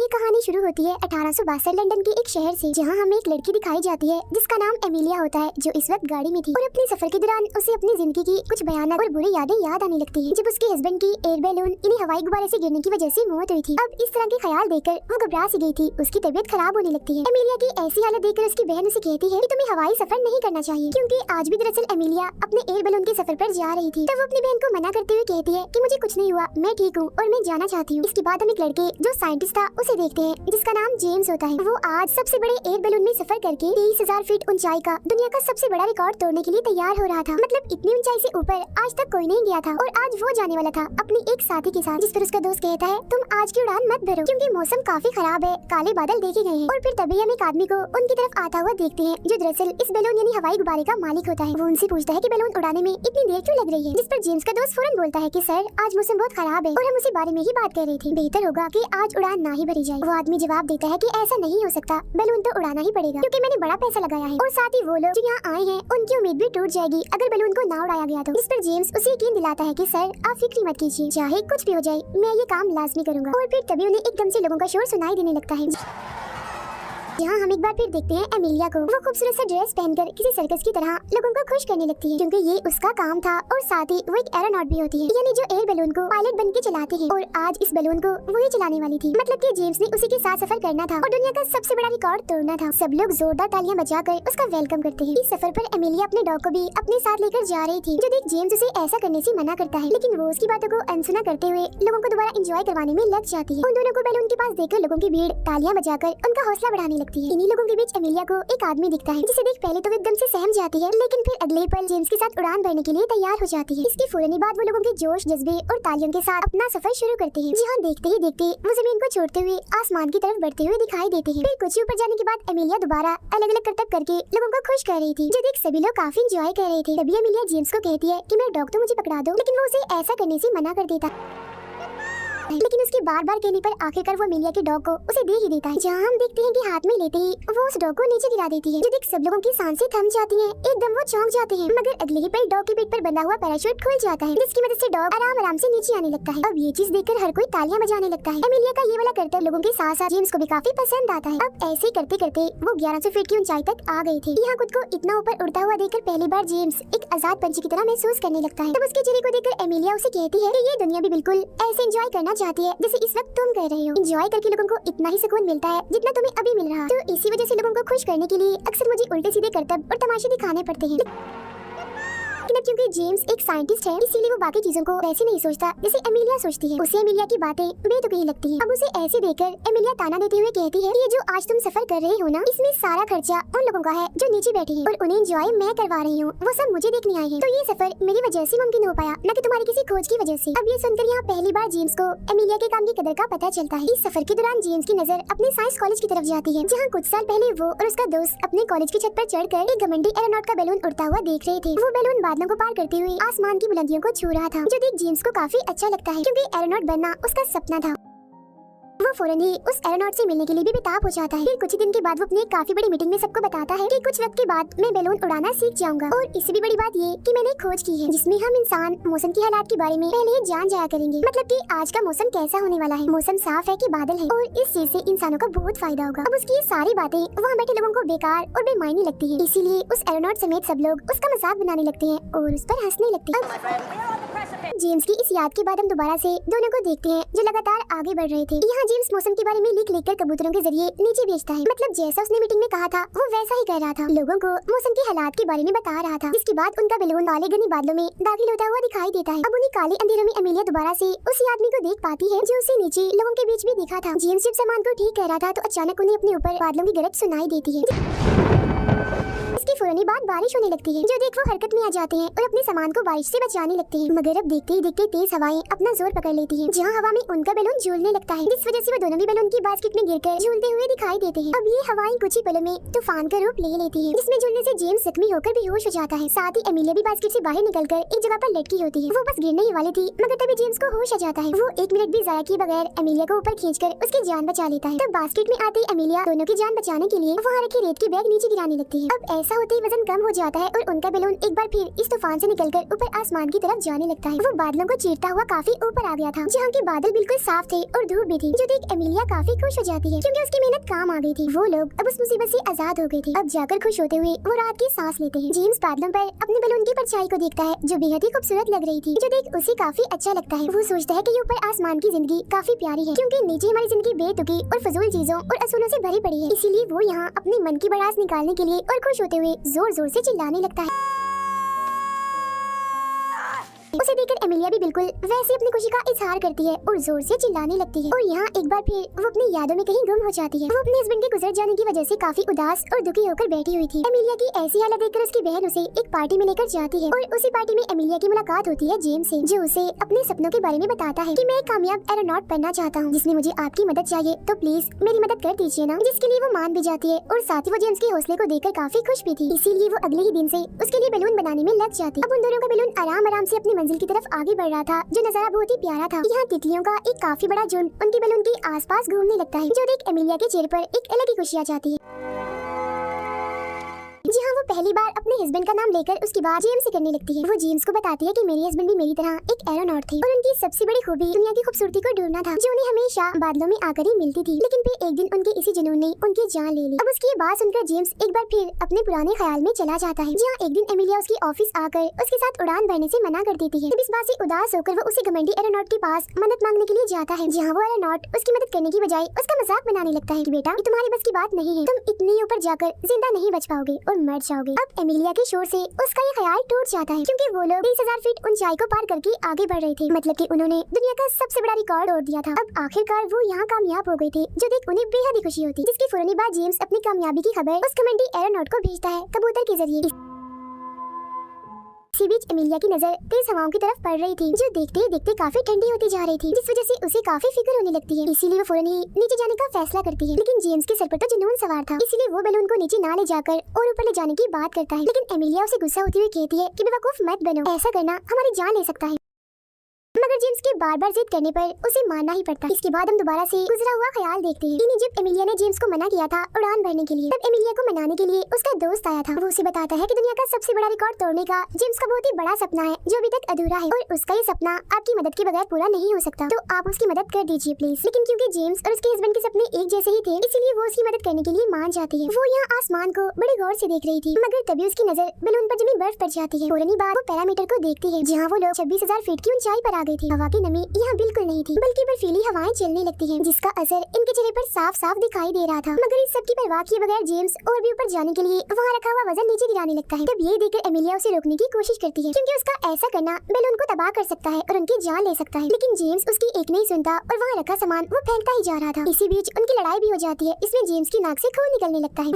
ये कहानी शुरू होती है 1862 लंदन के एक शहर से, जहां हमें एक लड़की दिखाई जाती है जिसका नाम एमिलिया होता है, जो इस वक्त गाड़ी में थी और अपने सफर के दौरान उसे अपनी जिंदगी की कुछ भयानक और बुरी यादें याद आने लगती हैं, जब उसके हस्बैंड की एयर बैलून इन्हीं हवाई गुब्बारे से गिरने की वजह से मौत हुई थी। अब इस तरह के ख्याल देखकर वो घबरा सी गई थी, उसकी तबीयत खराब होने लगती है। एमिलिया की ऐसी हालत देखकर उसकी बहन उसे कहती है कि तुम्हें हवाई सफर नहीं करना चाहिए, क्योंकि आज भी दरअसल एमिलिया अपने एयर बैलून के सफर पर जा रही थी। तब वो अपनी बहन को मना करते हुए कहती है कि मुझे कुछ नहीं हुआ, मैं ठीक हूँ और मैं जाना चाहती हूँ। इसके बाद हम एक लड़के जो साइंटिस्ट था उसे देखते हैं, जिसका नाम जेम्स होता है। वो आज सबसे बड़े एयर बैलून में सफर करके 23,000 फीट ऊंचाई का दुनिया का सबसे बड़ा रिकॉर्ड तोड़ने के लिए तैयार हो रहा था। मतलब इतनी ऊंचाई से ऊपर आज तक कोई नहीं गया था और आज वो जाने वाला था अपनी एक साथी के साथ, जिस पर उसका दोस्त कहता है तुम आज की उड़ान मत भरो क्योंकि मौसम काफी खराब है, काले बादल देखे गए हैं। और फिर तभी हम एक आदमी को उनकी तरफ आता हुआ देखते हैं, जो दरअसल इस बैलून यानी हवाई गुब्बारे का मालिक होता है। वो उनसे पूछता है कि बैलून उड़ाने में इतनी देर क्यों लग रही है, जिस पर जेम्स का दोस्त फौरन बोलता है कि सर आज मौसम बहुत खराब है और हम उसी बारे में ही बात कर रहे थे, बेहतर होगा कि आज उड़ान ना ही भरी जाए। वो आदमी जवाब देता है कि ऐसा नहीं हो सकता, बैलून तो उड़ाना ही पड़ेगा क्योंकि मैंने बड़ा पैसा लगाया है और साथ ही वो लोग जो यहाँ आए हैं उनकी उम्मीद भी टूट जाएगी अगर बैलून को ना उड़ाया गया तो। इस पर जेम्स उसे यकीन दिलाता है कि सर आप फिक्र मत कीजिए, चाहे कुछ भी हो जाए मैं ये काम लाजमी करूंगा। और फिर तभी उन्हें एकदम से लोगों का शोर सुनाई देने लगता है। यहाँ हम एक बार फिर देखते हैं एमिलिया को। वो खूबसूरत सा ड्रेस पहनकर किसी सर्कस की तरह लोगों को खुश करने लगती है, क्योंकि ये उसका काम था। और साथ ही वो एक एरोनॉट भी होती है, यानी जो एयर बैलून को पायलट बन के चलाते हैं। और आज इस बैलून को वही चलाने वाली थी, मतलब कि जेम्स ने उसी के साथ सफर करना था और दुनिया का सबसे बड़ा रिकॉर्ड तोड़ना था। सब लोग जोरदार तालियां बजाकर उसका वेलकम करते हैं। इस सफर पर एमिलिया अपने डॉग को भी अपने साथ लेकर जा रही थी, जो देख जेम्स उसे ऐसा करने से मना करता है, लेकिन वो उसकी बातों को अनसुना करते हुए लोगों को दोबारा एंजॉय करवाने में लग जाती है। उन दोनों को बैलून के पास देखकर लोगों की भीड़ तालियां बजाकर उनका हौसला बढ़ाने लगती है। इन्हीं लोगों के बीच एमिलिया को एक आदमी दिखता है, जिसे देख पहले तो वो एकदम से सहम जाती है, लेकिन फिर अगले पल जेम्स के साथ उड़ान भरने के लिए तैयार हो जाती है। इसके फौरन बाद वो लोगों के जोश जज्बे और तालियों के साथ अपना सफर शुरू करते हैं। जी हाँ, देखते ही देखते वो जमीन को छोड़ते हुए आसमान की तरफ बढ़ते हुए दिखाई देते हैं। फिर कुछ ऊपर जाने के बाद एमिलिया दोबारा अलग अलग करतब करके लोगों को खुश कर रही थी, जो देख सभी लोग काफी एंजॉय कर रहे थे। तभी एमिलिया जेम्स को कहती है कि मेरा डॉग तो मुझे पकड़ा दो, लेकिन वो उसे ऐसा करने से मना कर देता, लेकिन उसके बार बार कहने पर आखिरकार वो एमिलिया के डॉग को उसे दे ही देता है। जहाँ हम देखते हैं कि हाथ में लेते ही वो उस डॉग को नीचे गिरा देती है, जो देख सब लोगों की सांसें थम जाती हैं, एकदम वो चौंक जाते हैं। मगर अगले ही पल डॉग की पीठ पर बंधा हुआ पैराशूट खुल जाता है, जिसकी मदद से डॉग आराम आराम से नीचे आने लगता है। अब ये चीज देखकर हर कोई तालियां बजाने लगता है। एमिलिया का ये वाला करतब लोगों के साथ साथ जेम्स को भी काफी पसंद आता है। अब ऐसे करते करते वो 1100 फीट की ऊंचाई तक आ गए थे। यहाँ खुद को इतना ऊपर उड़ता हुआ देखकर पहली बार जेम्स एक आजाद पंछी की तरह महसूस करने लगता है। तब उसके चेहरे को देखकर एमिलिया उसे कहती है कि ये दुनिया भी बिल्कुल ऐसे एंजॉय करना चाहती है जैसे इस वक्त तुम कर रहे हो। एंजॉय करके लोगों को इतना ही सुकून मिलता है जितना तुम्हें अभी मिल रहा। तो इसी वजह से लोगों को खुश करने के लिए अक्सर मुझे उल्टे सीधे करतब और तमाशे दिखाने पड़ते हैं। लेकिन अब क्योंकि जेम्स एक साइंटिस्ट है, इसीलिए वो बाकी चीजों को वैसे नहीं सोचता जैसे एमिलिया सोचती है। उसे एमिलिया की बातें बेतुकी लगती हैं। अब उसे ऐसे देखकर एमिलिया ताना देते हुए कहती है कि ये जो आज तुम सफर कर रहे हो ना, इसमें सारा खर्चा उन लोगों का है जो नीचे बैठे हैं और उन्हें एंजॉय मैं करवा रही हूँ। वो सब मुझे देखने आए हैं, तो ये सफर मेरी वजह से मुमकिन हो पाया, न कि तुम्हारी किसी खोज की वजह से। अब ये सुनकर यहाँ पहली बार जेम्स को एमिलिया के काम की कदर का पता चलता है। इस सफर के दौरान जेम्स की नजर अपने साइंस कॉलेज की तरफ जाती है, जहाँ कुछ साल पहले वो और उसका दोस्त अपने कॉलेज की छत पर चढ़कर एक घमंडी एरोनॉट का बैलून उड़ता हुआ देख रहे थे। वो बैलून बादलों को पार करते हुए आसमान की बुलंदियों को छू रहा था, जो देख जेम्स को काफी अच्छा लगता है, क्योंकि एरोनॉट बनना उसका सपना था। वो फौरन ही उस एरोनॉट से मिलने के लिए भी बेताब हो जाता है। फिर कुछ ही दिन के बाद वो अपनी एक काफी बड़ी मीटिंग में सबको बताता है कि कुछ वक्त के बाद मैं बैलून उड़ाना सीख जाऊंगा। और इससे भी बड़ी बात ये कि मैंने एक खोज की है जिसमें हम इंसान मौसम की हालात के बारे में पहले ही जान जाया करेंगे। मतलब कि आज का मौसम कैसा होने वाला है, मौसम साफ है कि बादल है, और इस चीज से इंसानों को बहुत फायदा होगा। अब उसकी ये सारी बातें वहाँ बैठे लोगों को बेकार और बेमायने लगती है, इसीलिए उस एरोनॉट समेत सब लोग उसका मजाक बनाने लगते हैं और उस पर हंसने लगते हैं। जेम्स की इस याद के बाद हम दोबारा से दोनों को देखते हैं जो लगातार आगे बढ़ रहे थे। यहाँ जेम्स मौसम के बारे में लिख लिख कर कबूतरों के जरिए नीचे भेजता है। मतलब जैसा उसने मीटिंग में कहा था वो वैसा ही कर रहा था, लोगों को मौसम के हालात के बारे में बता रहा था। जिसके बाद उनका बैलून काले घने बादलों में दाखिल होता हुआ दिखाई देता है। अब उन्हीं काले अंधेरों में एमिलिया दोबारा से उसी आदमी को देख पाती है जो उसे नीचे लोगों के बीच भी दिखा था। जेम्स जब सामान को ठीक कर रहा था तो अचानक उन्हें अपने ऊपर बादलों की गरज सुनाई देती है। इसके फौरन बाद बारिश होने लगती है, जो देख वो हरकत में आ जाते हैं और अपने सामान को बारिश से बचाने लगते हैं। मगर अब देखते ही देखते तेज हवाएं अपना जोर पकड़ लेती हैं, जहां हवा में उनका बैलून झूलने लगता है, जिस वजह से वो दोनों भी बैलून की बास्केट में गिरकर झूलते हुए दिखाई देते हैं। अब ये हवाएं कुछ ही पलों में तूफान का रूप ले लेती हैं, जिसमें झूलने से जेम्स जख्मी होकर बेहोश हो जाता है। साथ ही एमिलिया भी बास्केट से बाहर निकलकर एक जगह पर लटकी होती है। वो बस गिरने ही वाली थी, मगर तभी जेम्स को होश आ जाता है। वो 1 मिनट भी जाया किए बगैर एमिलिया को ऊपर खींचकर उसकी जान बचा लेता है। तब बास्केट में आते एमिलिया दोनों की जान बचाने के लिए वहाँ रखे रेत के बैग नीचे गिराने लगती है। अब ऐसा होते ही वजन कम हो जाता है और उनका बैलून एक बार फिर इस तूफान से निकलकर ऊपर आसमान की तरफ जाने लगता है। वो बादलों को चीरता हुआ काफी ऊपर आ गया था, जहाँ के बादल बिल्कुल साफ थे और धूप भी थी, जो देख एमिलिया काफी खुश हो जाती है क्योंकि उसकी मेहनत काम आ गई थी। वो लोग अब उस मुसीबत से आजाद हो गए थे। अब जाकर खुश होते हुए वो रात की सांस लेते हैं। जेम्स बादलों पर अपने बैलून की परछाई को देखता है जो बेहद ही खूबसूरत लग रही थी, जो देख उसे काफी अच्छा लगता है। वो सोचता है कि ये ऊपर आसमान की जिंदगी काफी प्यारी है क्योंकि नीचे हमारी जिंदगी बेतुकी और फजूल चीजों और असूलों से भरी पड़ी है। इसीलिए वो यहाँ अपने मन की भड़ास निकालने के लिए और खुश होते हुए जोर जोर से चिल्लाने लगता है। उसे देखकर एमिलिया भी बिल्कुल वैसे अपनी खुशी का इजहार करती है और जोर से चिल्लाने लगती है। और यहाँ एक बार फिर वो अपनी यादों में कहीं गुम हो जाती है। वो अपने हस्बैंड के गुजर जाने की वजह से काफी उदास और दुखी होकर बैठी हुई थी। एमिलिया की ऐसी हालत देखकर उसकी बहन उसे एक पार्टी में लेकर जाती है और उसी पार्टी में एमिलिया की मुलाकात होती है जेम्स से, जो उसे अपने सपनों के बारे में बताता है कि मैं एक कामयाब एरोनॉट बनना चाहता हूँ, जिसमें मुझे आपकी मदद चाहिए, तो प्लीज मेरी मदद कर दीजिए ना। जिसके लिए वो मान भी जाती है और साथ ही वो जेम्स के हौसले को देखकर काफी खुश भी थी। इसीलिए वो अगले ही दिन से उसके लिए बैलून बनाने में लग जाती। अब उन दोनों का बैलून आराम आराम से अपनी मंजिल की तरफ आगे बढ़ रहा था, जो नजारा बहुत ही प्यारा था। यहाँ तितलियों का एक काफी बड़ा झुंड उनके बैलून के आसपास घूमने लगता है, जो देख एमिलिया के चेहरे पर एक अलग ही खुशी आ जाती है। जहाँ वो पहली बार अपने हस्बैंड का नाम लेकर उसकी बात जेम्स से करने लगती है। वो जेम्स को बताती है कि मेरे हस्बैंड भी मेरी तरह एक एरोनॉट थे और उनकी सबसे बड़ी खूबी दुनिया की खूबसूरती को ढूंढना था, जो उन्हें हमेशा बादलों में आकर ही मिलती थी। लेकिन फिर एक दिन उनके इसी जुनून ने उनकी जान ले ली। अब उसकी ये बात सुनकर जेम्स एक बार फिर अपने पुराने ख्याल में चला जाता है, जहाँ एक दिन एमिलिया उसकी ऑफिस आकर उसके साथ उड़ान भरने से मना कर देती है। इस बात से उदास होकर वो उसी घमंडी एरोनॉट के पास मदद मांगने के लिए जाता है, जहाँ वो एरोनॉट उसकी मदद करने की बजाय उसका मजाक बनाने लगता है कि बेटा ये तुम्हारी बस की बात नहीं है, तुम इतनी ऊपर जाकर जिंदा नहीं बच पाओगे और मर जाओगे। अब एमिलिया के शोर से उसका ये ख्याल टूट जाता है क्योंकि वो लोग 30,000 फीट ऊंचाई को पार करके आगे बढ़ रहे थे, मतलब कि उन्होंने दुनिया का सबसे बड़ा रिकॉर्ड तोड़ दिया था। अब आखिरकार वो यहाँ कामयाब हो गए थे, जो देख उन्हें बेहद ही खुशी होती। जिसके फौरन बाद जेम्स अपनी कामयाबी की खबर उस कमेंडी एरोनॉट को भेजता है कबूतर के जरिए। इसी बीच एमिलिया की नजर तेज हवाओं की तरफ पड़ रही थी, जो देखते ही देखते काफी ठंडी होती जा रही थी, जिस वजह से उसे काफी फिक्र होने लगती है। इसीलिए वो फौरन ही नीचे जाने का फैसला करती है। लेकिन जेम्स के सर पर तो जुनून सवार था, इसीलिए वो बैलून को नीचे ना ले जाकर और ऊपर ले जाने की बात करता है। लेकिन एमिलिया उसे गुस्सा होती हुई कहती है कि बेवकूफ मत बनो, ऐसा करना हमारी जान ले सकता है। मगर जेम्स के बार बार जिद करने पर उसे मानना ही पड़ता। इसके बाद हम दोबारा से गुजरा हुआ ख्याल देखते हैं। इन्हीं जब एमिलिया ने जेम्स को मना किया था उड़ान भरने के लिए, तब एमिलिया को मनाने के लिए उसका दोस्त आया था। वो उसे बताता है कि दुनिया का सबसे बड़ा रिकॉर्ड तोड़ने का जेम्स का बहुत ही बड़ा सपना है, जो अभी तक अधूरा है और उसका ये सपना आपकी मदद के बगैर पूरा नहीं हो सकता, तो आप उसकी मदद कर दीजिए प्लीज। लेकिन क्योंकि जेम्स और उसके हस्बैंड के सपने एक जैसे ही थे, इसीलिए वो उसकी मदद करने के लिए मान जाती है। वो यहाँ आसमान को बड़े गौर से देख रही थी, मगर तभी उसकी नजर बैलून पर जमी बर्फ पड़ जाती है। फौरन ही बाद वो पैरामीटर को देखती है, जहाँ वो लोग 26,000 फीट की ऊंचाई पर आ गए थे। हवा की नमी यहाँ बिल्कुल नहीं थी, बल्कि बर्फीली हवाएं चलने लगती हैं, जिसका असर इनके चेहरे पर साफ साफ दिखाई दे रहा था। मगर इस सब की परवाह किए बगैर जेम्स और भी ऊपर जाने के लिए वहाँ रखा हुआ वजन नीचे गिराने लगता है। तब ये देखकर एमिलिया उसे रोकने की कोशिश करती है, क्योंकि उसका ऐसा करना बैलून को तबाह कर सकता है और उनकी जान ले सकता है। लेकिन जेम्स उसकी एक नहीं सुनता और वहाँ रखा सामान वो फेंकता ही जा रहा था। इसी बीच उनकी लड़ाई भी हो जाती है। इसमें जेम्स की नाक से खून निकलने लगता है।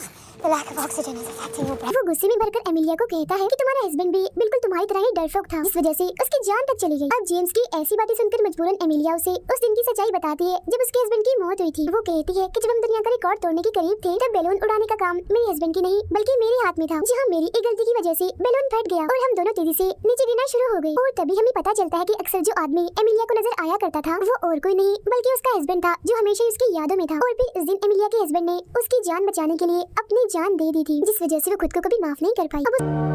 वो गुस्से में भरकर एमिलिया को कहता है कि तुम्हारा हस्बैंड भी बिल्कुल तुम्हारी तरह ही डरपोक था, जिस वजह से उसकी जान तक चली गई। अब जेम्स की ऐसी बातें सुनकर मजबूरन एमिलिया उसे उस दिन की सच्चाई बताती है जब उसके हस्बैंड की मौत हुई थी। वो कहती है कि जब हम दुनिया का रिकॉर्ड तोड़ने के करीब थे, तब बैलून उड़ाने का काम मेरे हस्बैंड की नहीं बल्कि मेरे हाथ में था, जहाँ मेरी एक गलती की वजह से बैलून फट गया और हम दोनों तेजी से नीचे गिरना शुरू हो गए। और तभी हमें पता चलता है कि अक्सर जो आदमी एमिलिया को नजर आया करता था, वो और कोई नहीं बल्कि उसका हस्बैंड था, जो हमेशा उसकी यादों में था। और फिर उस दिन एमिलिया के हस्बैंड ने उसकी जान बचाने के लिए अपनी जान दे दी थी, जिस वजह से वो खुद को कभी माफ नहीं कर पाई।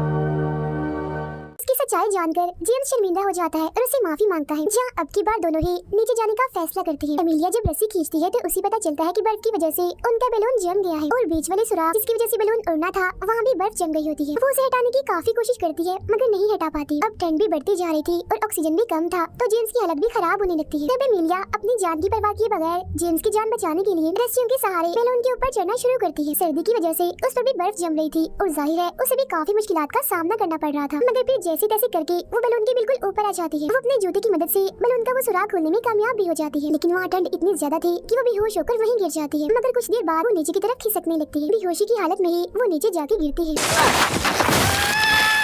उसकी सच्चाई जानकर जेम्स शर्मिंदा हो जाता है और उससे माफी मांगता है, जहाँ अब की बार दोनों ही नीचे जाने का फैसला करती हैं। एमिलिया जब रस्सी खींचती है तो उसे पता चलता है कि बर्फ की वजह से उनका बैलून जम गया है और बीच वाले सुराख जिसकी वजह से बैलून उड़ना था, वहाँ भी बर्फ जम गई होती है। वो उसे हटाने की काफी कोशिश करती है, मगर नहीं हटा पाती। अब ठंड भी बढ़ती जा रही थी और ऑक्सीजन भी कम था, तो जेम्स की हालत भी खराब होने लगती है। तब एमिलिया अपनी जान की परवाह किए बगैर जेम्स की जान बचाने के लिए रस्सियों के सहारे बैलून के ऊपर चढ़ना शुरू करती है। सर्दी की वजह से उस पर भी बर्फ जम रही थी और जाहिर है उसे भी काफी मुश्किलात का सामना करना पड़ रहा था, मगर फिर जैसे तैसे करके वो बैलून के बिल्कुल ऊपर आ जाती है। वो अपने जूते की मदद से बैलून का वो सुराख खोलने में कामयाब भी हो जाती है, लेकिन वहाँ ठंड इतनी ज्यादा थी कि वो बेहोश होकर वहीं गिर जाती है। मगर कुछ देर बाद वो नीचे की तरफ खिसकने लगती है। बेहोशी की हालत में ही वो नीचे जाके गिरती है।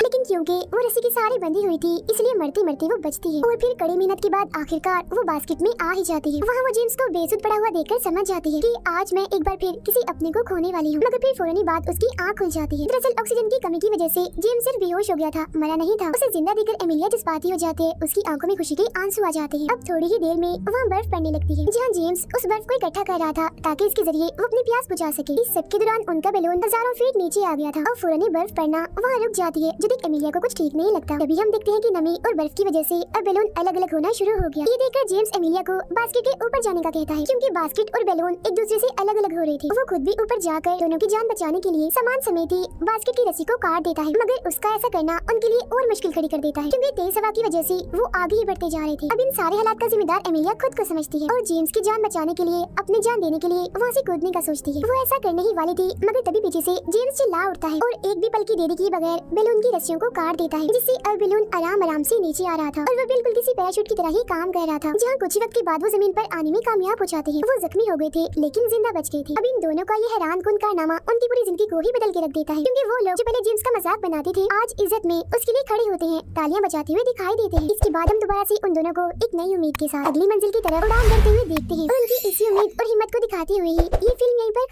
लेकिन क्योंकि वो रस्सी की सहारे बंधी हुई थी इसलिए मरते मरते वो बचती है और फिर कड़ी मेहनत के बाद आखिरकार वो बास्केट में आ ही जाती है। वहाँ वो जेम्स को बेसुध पड़ा हुआ देखकर समझ जाती है कि आज मैं एक बार फिर किसी अपने को खोने वाली हूँ। मगर फिर फौरन ही बाद उसकी आँख खुल जाती है। दरअसल ऑक्सीजन की कमी की वजह से जेम्स सिर्फ बेहोश हो गया था, मरा नहीं था। उसे जिंदा देखकर एमिलिया जज्बाती हो जाती है, उसकी आंखों में खुशी के आंसू आ जाते हैं। अब थोड़ी ही देर में वहाँ बर्फ पड़ने लगती है, जहाँ जेम्स उस बर्फ को इकट्ठा कर रहा था ताकि इसके जरिए वो अपनी प्यास बुझा सके। इस सब के दौरान उनका बैलून हजारों फीट नीचे आ गया था और फौरन ही बर्फ पड़ना वहाँ रुक जाती है, जो देख एमिलिया को कुछ ठीक नहीं लगता। तभी हम देखते हैं कि नमी और बर्फ की वजह से अब बैलून अलग अलग होना शुरू हो गया। ये देखकर जेम्स एमिलिया को बास्केट के ऊपर जाने का कहता है, क्योंकि बास्केट और बैलून एक दूसरे से अलग अलग हो रही थी। वो खुद भी ऊपर जाकर दोनों की जान बचाने के लिए सामान समेत ही बास्केट की रस्सी को काट देता है, मगर उसका ऐसा करना उनके लिए और मुश्किल खड़ी कर देता है, क्योंकि तेज हवा की वजह से वो आगे ही बढ़ते जा रहे थे। अब इन सारे हालात का जिम्मेदार एमिलिया खुद को समझती है और जेम्स की जान बचाने के लिए अपनी जान देने के लिए वहाँ से कूदने का सोचती है। वो ऐसा करने ही वाली थी, मगर तभी पीछे से जेम्स चिल्ला उठता है और एक भी पल की देरी किए बगैर बैलून की रस्सियों को काट देता है, जिससे अब बैलून आराम आराम से नीचे आ रहा था और वो बिल्कुल किसी पैराशूट की तरह ही काम कर रहा था, जहाँ कुछ ही वक्त के बाद वो जमीन पर आने में कामयाब हो जाते हैं। वो जख्मी हो गए थे लेकिन जिंदा बच गए थे। अब इन दोनों का ये हैरान कुन कारनामा उनकी पूरी जिंदगी को ही बदल के रख देता है, क्योंकि वो लोग जो पहले जेम्स का मजाक बनाते थे आज इज्जत में उसके लिए खड़े होते हैं, तालियां बजाते हुए दिखाई देते हैं। इसके बाद हम दोबारा से उन दोनों को एक नई उम्मीद के साथ अगली मंजिल की तरफ उड़ान भरते हुए देखते हैं और उनकी इसी उम्मीद और हिम्मत को दिखाते हुए ही ये फिल्म यहीं पर